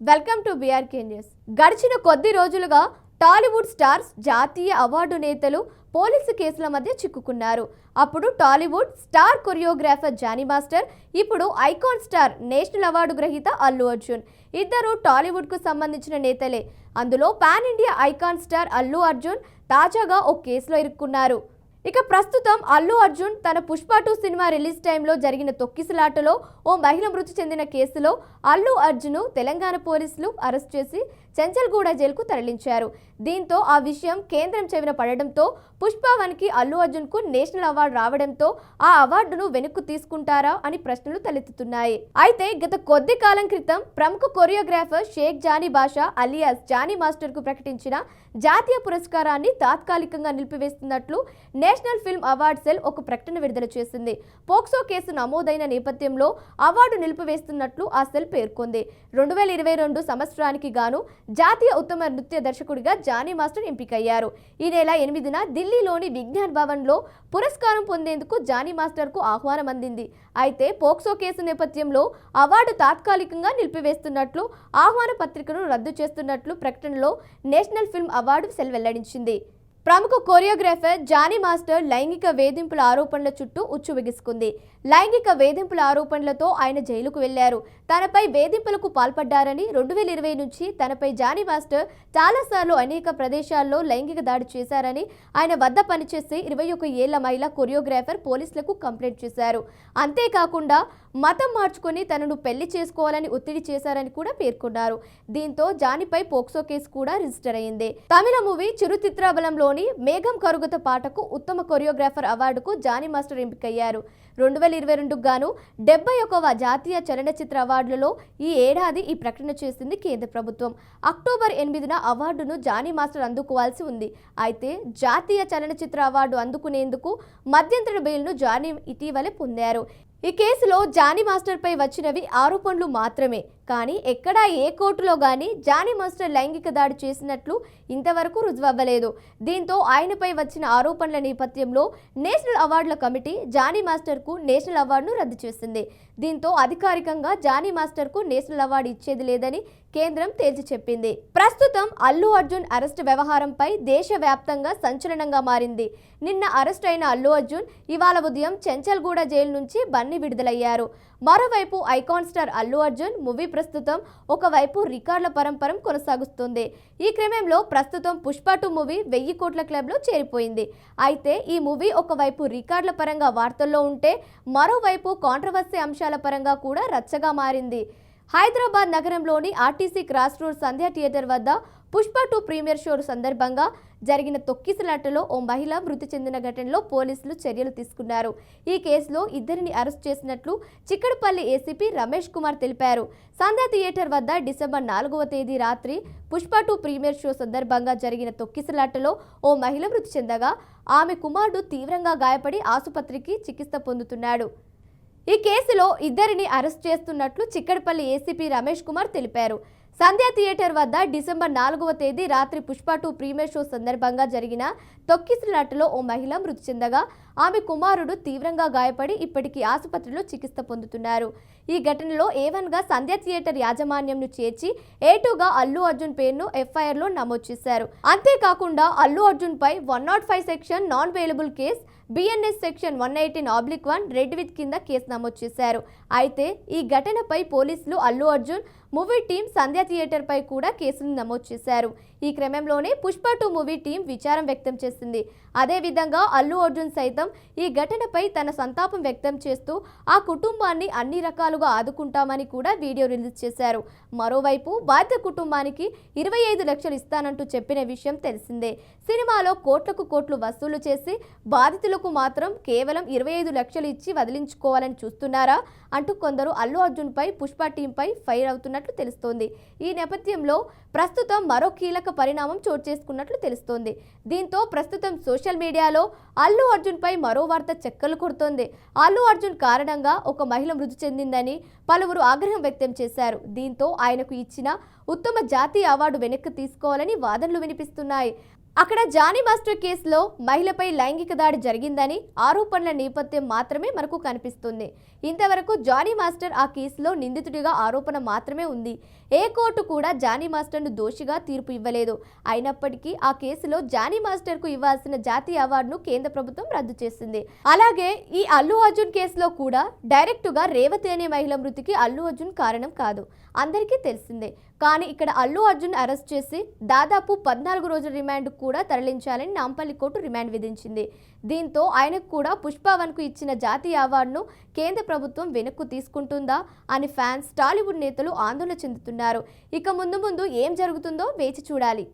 Welcome to BRK news. గడిచిన కొద్ది రోజులుగా టాలీవుడ్ స్టార్స్, జాతీయ అవార్డు నేతలు పోలీసు కేసుల మధ్య చిక్కుకున్నారు. అప్పుడు Tollywood star choreographer Jani master, ఇప్పుడు ఐకాన్ స్టార్ నేషనల్ అవార్డు గ్రహీత అల్లు అర్జున్. ఇద్దరు టాలీవుడ్ కు సంబంధించిన నేతలే. అందులో pan India icon star Allu Arjun తాజాగా ఓ కేసులో ఇరుక్కున్నారు. ఇక ప్రస్తుతం అల్లు అర్జున్ తన పుష్ప 2 సినిమా రిలీజ్ టైంలో జరిగిన తొక్కిసలాటలో ఓ మహిళ మృతి చెందిన కేసులో అల్లు అర్జున్ తెలంగాణ పోలీసులు అరెస్ట్ చేసి చెంచల్గూడ జైలుకు తరలించారు. దీంతో ఆ విషయం కేంద్రం చెవిన పడడంతో పుష్ప 1కి అల్లు అర్జున్ కు నేషనల్ అవార్డు రావడంతో ఆ అవార్డును వెనక్కు తీసుకుంటారా అని ప్రశ్నలు తలెత్తుతున్నాయి. అయితే గత కొద్ది కాలం క్రితం ప్రముఖ కొరియోగ్రాఫర్ షేక్ జానీ బాషా అలియాస్ జానీ మాస్టర్ కు ప్రకటించిన జాతీయ పురస్కారాన్ని తాత్కాలికంగా నిలిపివేస్తున్నట్లు నేషనల్ ఫిల్మ్ అవార్డ్ సెల్ ఒక ప్రకటన విడుదల చేసింది. పోక్సో కేసు నమోదైన నేపథ్యంలో అవార్డు నిలిపివేస్తున్నట్లు ఆ సెల్ పేర్కొంది. 2022 సంవత్సరానికి గాను జాతీయ ఉత్తమ నృత్య దర్శకుడిగా జానీ మాస్టర్ ఎంపికయ్యారు. ఈ నెల 8న ఢిల్లీలోని విజ్ఞాన్ భవన్లో పురస్కారం పొందేందుకు జానీ మాస్టర్ కు ఆహ్వానం అందింది. అయితే పోక్సో కేసు నేపథ్యంలో అవార్డు తాత్కాలికంగా నిలిపివేస్తున్నట్లు, ఆహ్వాన పత్రికను రద్దు చేస్తున్నట్లు ప్రకటనలో నేషనల్ ఫిల్మ్ అవార్డు సెల్ వెల్లడించింది. ప్రముఖ కొరియోగ్రాఫర్ జానీ మాస్టర్ లైంగిక వేధింపుల ఆరోపణల చుట్టూ ఉచ్చు బిగుసుకుంది. లైంగిక వేధింపుల ఆరోపణలతో ఆయన జైలుకు వెళ్లారు. తనపై వేధింపులకు పాల్పడ్డారని 2020 నుంచి తనపై జానీ మాస్టర్ చాలాసార్లు అనేక ప్రదేశాల్లో లైంగిక దాడి చేశారని, ఆయన వద్ద పనిచేసే 21 ఏళ్ల మహిళా కొరియోగ్రాఫర్ పోలీసులకు కంప్లైంట్ చేశారు. అంతేకాకుండా మతం మార్చుకొని తనను పెళ్లి చేసుకోవాలని ఒత్తిడి చేశారని కూడా పేర్కొన్నారు. దీంతో జానీపై పోక్సో కేసు కూడా రిజిస్టర్ అయింది. తమిళ మూవీ చిరుతిత్రబలంలోని మేఘం కరుగుత పాటకు ఉత్తమ కొరియోగ్రాఫర్ అవార్డుకు జానీ మాస్టర్ ఎంపికయ్యారు. 2022 గాను 71వ జాతీయ చలనచిత్ర అవార్డులలో ఈ ఏడాది ఈ ప్రకటన చేసింది కేంద్ర ప్రభుత్వం. అక్టోబర్ 8న అవార్డును జానీ మాస్టర్ అందుకోవాల్సి ఉంది. అయితే జాతీయ చలనచిత్ర అవార్డు అందుకునేందుకు మధ్యంతర బెయిల్ను జానీ ఇటీవలే పొందారు. ఈ కేసులో జానీ మాస్టర్ పై వచ్చినవి ఆరోపణలు మాత్రమే, కానీ ఎక్కడా ఏ కోర్టులో గానీ జానీ మాస్టర్ లైంగిక దాడి చేసినట్లు ఇంతవరకు రుజువవ్వలేదు. దీంతో ఆయనపై వచ్చిన ఆరోపణల నేపథ్యంలో నేషనల్ అవార్డుల కమిటీ జానీ మాస్టర్కు నేషనల్ అవార్డును రద్దు చేసింది. దీంతో అధికారికంగా జానీ మాస్టర్కు నేషనల్ అవార్డు ఇచ్చేది లేదని కేంద్రం తేల్చి చెప్పింది. ప్రస్తుతం అల్లు అర్జున్ అరెస్టు వ్యవహారంపై దేశవ్యాప్తంగా సంచలనంగా మారింది. నిన్న అరెస్ట్ అయిన అల్లు అర్జున్ ఇవాళ ఉదయం చెంచల్గూడ జైలు నుంచి బన్నీ విడుదలయ్యారు. మరోవైపు icon star Allu Arjun movie ప్రస్తుతం ఒకవైపు రికార్డుల పరంపర కొనసాగుతుంది. ఈ క్రమంలో ప్రస్తుతం పుష్ప 2 మూవీ 1000 కోట్ల క్లబ్లో చేరిపోయింది. అయితే ఈ మూవీ ఒకవైపు రికార్డుల పరంగా వార్తల్లో ఉంటే, మరోవైపు కాంట్రవర్సీ అంశాల పరంగా కూడా రచ్చగా మారింది. హైదరాబాద్ నగరంలోని ఆర్టీసీ క్రాస్ రోడ్ సంధ్యా థియేటర్ వద్ద పుష్ప 2 ప్రీమియర్ షో సందర్భంగా జరిగిన తొక్కిసలాటలో ఓ మహిళ మృతి చెందిన ఘటనలో పోలీసులు చర్యలు తీసుకున్నారు. ఈ కేసులో ఇద్దరిని అరెస్ట్ చేసినట్లు చిక్కడపల్లి ఏసీపీ రమేష్ కుమార్ తెలిపారు. సంధ్యా థియేటర్ వద్ద డిసెంబర్ 4వ తేదీ రాత్రి పుష్ప 2 ప్రీమియర్ షో సందర్భంగా జరిగిన తొక్కిసలాటలో ఓ మహిళ మృతి చెందగా, ఆమె కుమారుడు తీవ్రంగా గాయపడి ఆసుపత్రికి చికిత్స పొందుతున్నాడు. ఈ కేసులో ఇద్దరిని అరెస్ట్ చేస్తున్నట్లు చిక్కడపల్లి ఏసీపీ రమేష్ కుమార్ తెలిపారు. సంధ్యా థియేటర్ వద్ద డిసెంబర్ 4వ తేదీ రాత్రి పుష్ప 2 ప్రీమియర్ షో సందర్భంగా జరిగిన తొక్కిసలాటలో ఓ మహిళ మృతి చెందగా, ఆమె కుమారుడు తీవ్రంగా గాయపడి ఇప్పటికీ ఆసుపత్రిలో చికిత్స పొందుతున్నారు. ఈ ఘటనలో A1గా సంధ్యా థియేటర్ యాజమాన్యంను చేర్చి A2గా అల్లు అర్జున్ పేరును FIRలో నమోదు చేశారు. అంతేకాకుండా అల్లు అర్జున్ పై 105 section non bailable case, BNS section 118/1 red with కింద కేసు నమోదు చేశారు. అయితే ఈ ఘటనపై పోలీసులు అల్లు అర్జున్ మూవీ టీం సంధ్యా థియేటర్ పై కూడా కేసులు నమోదు చేశారు. ఈ క్రమంలోనే పుష్ప 2 మూవీ టీం విచారం వ్యక్తం చేసింది. అదేవిధంగా అల్లు అర్జున్ సైతం ఈ ఘటనపై తన సంతాపం వ్యక్తం చేస్తూ ఆ కుటుంబాన్ని అన్ని రకాలుగా ఆదుకుంటామని కూడా వీడియో రిలీజ్ చేశారు. మరోవైపు బాధిత కుటుంబానికి 25 లక్షలు ఇస్తానంటూ చెప్పిన విషయం తెలిసిందే. సినిమాలో కోట్లకు కోట్లు వసూలు చేసి బాధితులకు మాత్రం కేవలం 25 లక్షలు ఇచ్చి వదిలించుకోవాలని చూస్తున్నారా అంటూ కొందరు అల్లు అర్జున్ పై పుష్ప టీంపై ఫైర్ అవుతున్నట్లు తెలుస్తోంది. ఈ నేపథ్యంలో ప్రస్తుతం మరో కీలక పరిణామం చోటు చేసుకున్నట్లు తెలుస్తోంది. దీంతో ప్రస్తుతం సోషల్ మీడియాలో అల్లు అర్జున్ పై మరో వార్త చక్కర్లు కొడుతోంది. అల్లు అర్జున్ కారణంగా ఒక మహిళ మృతి చెందిందని పలువురు ఆగ్రహం వ్యక్తం చేశారు. దీంతో ఆయనకు ఇచ్చిన ఉత్తమ జాతీయ అవార్డు వెనక్కి తీసుకోవాలని వాదనలు వినిపిస్తున్నాయి. అక్కడ జానీ మాస్టర్ కేసులో మహిళపై లైంగిక దాడి జరిగిందని ఆరోపణల నేపథ్యం మాత్రమే మనకు కనిపిస్తుంది. ఇంతవరకు జానీ మాస్టర్ ఆ కేసులో నిందితుడిగా ఆరోపణ మాత్రమే ఉంది. ఏ కోర్టు కూడా జానీ మాస్టర్ను దోషిగా తీర్పు ఇవ్వలేదు. అయినప్పటికీ ఆ కేసులో జానీ మాస్టర్కు ఇవ్వాల్సిన జాతీయ అవార్డును కేంద్ర ప్రభుత్వం రద్దు చేసింది. అలాగే ఈ అల్లు అర్జున్ కేసులో కూడా డైరెక్టుగా రేవతి అనే మహిళ మృతికి అల్లు అర్జున్ కారణం కాదు, అందరికీ తెలిసిందే. కానీ ఇక్కడ అల్లు అర్జున్ అరెస్ట్ చేసి దాదాపు 14 రోజుల రిమాండ్ కూడా తరలించాలని నాంపల్లి కోర్టు రిమాండ్ విధించింది. దీంతో ఆయనకు కూడా పుష్ప1కు ఇచ్చిన జాతీయ అవార్డును కేంద్ర ప్రభుత్వం వెనక్కు తీసుకుంటుందా అని ఫ్యాన్స్, టాలీవుడ్ నేతలు ఆందోళన చెందుతున్నారు. ఇక ముందు ముందు ఏం జరుగుతుందో వేచి చూడాలి.